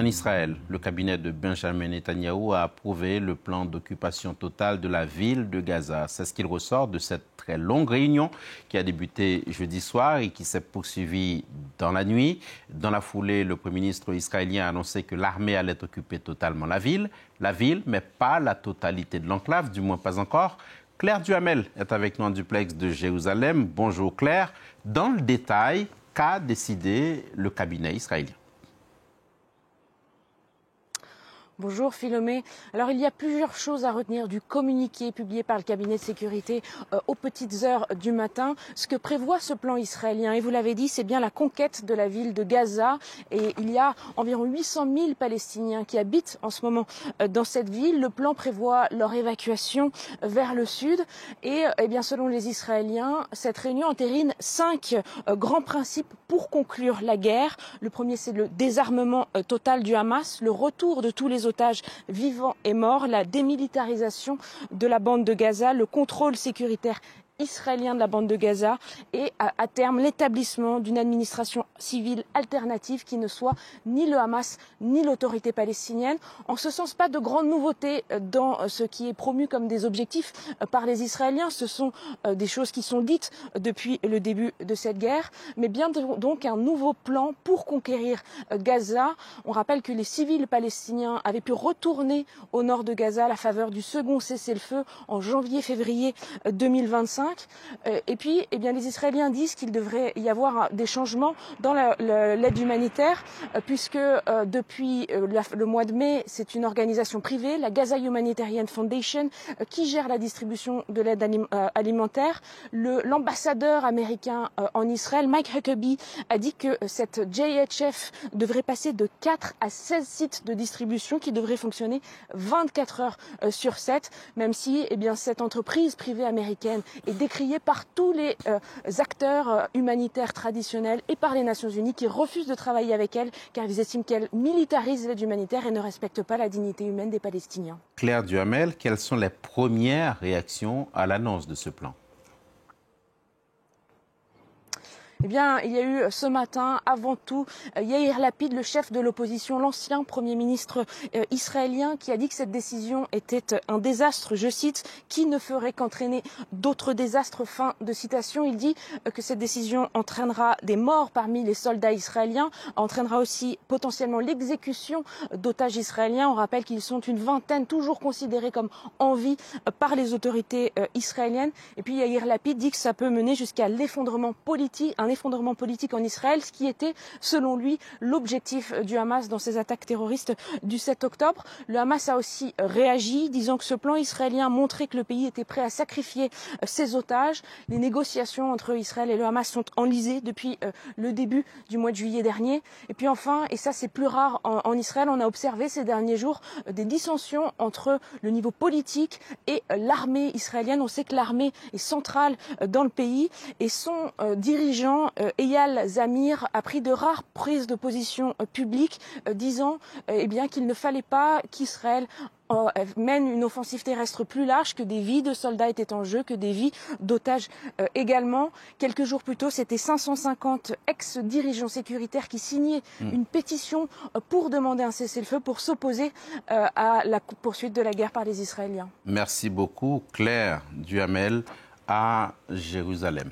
En Israël, le cabinet de Benjamin Netanyahou a approuvé le plan d'occupation totale de la ville de Gaza. C'est ce qu'il ressort de cette très longue réunion qui a débuté jeudi soir et qui s'est poursuivie dans la nuit. Dans la foulée, le Premier ministre israélien a annoncé que l'armée allait occuper totalement la ville, mais pas la totalité de l'enclave, du moins pas encore. Claire Duhamel est avec nous en duplex de Jérusalem. Bonjour Claire. Dans le détail, qu'a décidé le cabinet israélien ? Bonjour Philomé. Alors il y a plusieurs choses à retenir du communiqué publié par le cabinet de sécurité aux petites heures du matin. Ce que prévoit ce plan israélien, et vous l'avez dit, c'est bien la conquête de la ville de Gaza. Et il y a environ 800 000 Palestiniens qui habitent en ce moment dans cette ville. Le plan prévoit leur évacuation vers le sud. Et bien selon les Israéliens, cette réunion entérine 5 grands principes pour conclure la guerre. Le premier, c'est le désarmement total du Hamas, le retour de tous les otages vivants et morts, la démilitarisation de la bande de Gaza, le contrôle sécuritaire israélien de la bande de Gaza et à terme l'établissement d'une administration civile alternative qui ne soit ni le Hamas ni l'autorité palestinienne. En ce sens, pas de grandes nouveautés dans ce qui est promu comme des objectifs par les Israéliens. Ce sont des choses qui sont dites depuis le début de cette guerre, mais bien donc un nouveau plan pour conquérir Gaza. On rappelle que les civils palestiniens avaient pu retourner au nord de Gaza à la faveur du second cessez-le-feu en janvier-février 2025. Et puis, eh bien, les Israéliens disent qu'il devrait y avoir des changements dans l'aide humanitaire, puisque depuis le mois de mai, c'est une organisation privée, la Gaza Humanitarian Foundation, qui gère la distribution de l'aide alimentaire. L'ambassadeur américain en Israël, Mike Huckabee, a dit que cette JHF devrait passer de 4 à 16 sites de distribution qui devraient fonctionner 24 heures sur 7, même si eh bien, cette entreprise privée américaine est décriée par tous les acteurs humanitaires traditionnels et par les Nations Unies qui refusent de travailler avec elle car ils estiment qu'elle militarise l'aide humanitaire et ne respecte pas la dignité humaine des Palestiniens. Claire Duhamel, quelles sont les premières réactions à l'annonce de ce plan ? Eh bien, il y a eu ce matin, avant tout, Yair Lapid, le chef de l'opposition, l'ancien Premier ministre israélien, qui a dit que cette décision était un désastre, je cite, qui ne ferait qu'entraîner d'autres désastres, fin de citation. Il dit que cette décision entraînera des morts parmi les soldats israéliens, entraînera aussi potentiellement l'exécution d'otages israéliens. On rappelle qu'ils sont une vingtaine, toujours considérés comme en vie par les autorités israéliennes. Et puis Yair Lapid dit que ça peut mener jusqu'à l'effondrement politique, un effondrement politique en Israël, ce qui était, selon lui, l'objectif du Hamas dans ses attaques terroristes du 7 octobre. Le Hamas a aussi réagi, disant que ce plan israélien montrait que le pays était prêt à sacrifier ses otages. Les négociations entre Israël et le Hamas sont enlisées depuis le début du mois de juillet dernier. Et puis enfin, et ça c'est plus rare en Israël, on a observé ces derniers jours des dissensions entre le niveau politique et l'armée israélienne. On sait que l'armée est centrale dans le pays et son dirigeant Eyal Zamir a pris de rares prises de position publiques disant eh bien, qu'il ne fallait pas qu'Israël mène une offensive terrestre plus large, que des vies de soldats étaient en jeu, que des vies d'otages également. Quelques jours plus tôt, c'était 550 ex-dirigeants sécuritaires qui signaient une pétition pour demander un cessez-le-feu, pour s'opposer à la poursuite de la guerre par les Israéliens. Merci beaucoup, Claire Duhamel, à Jérusalem.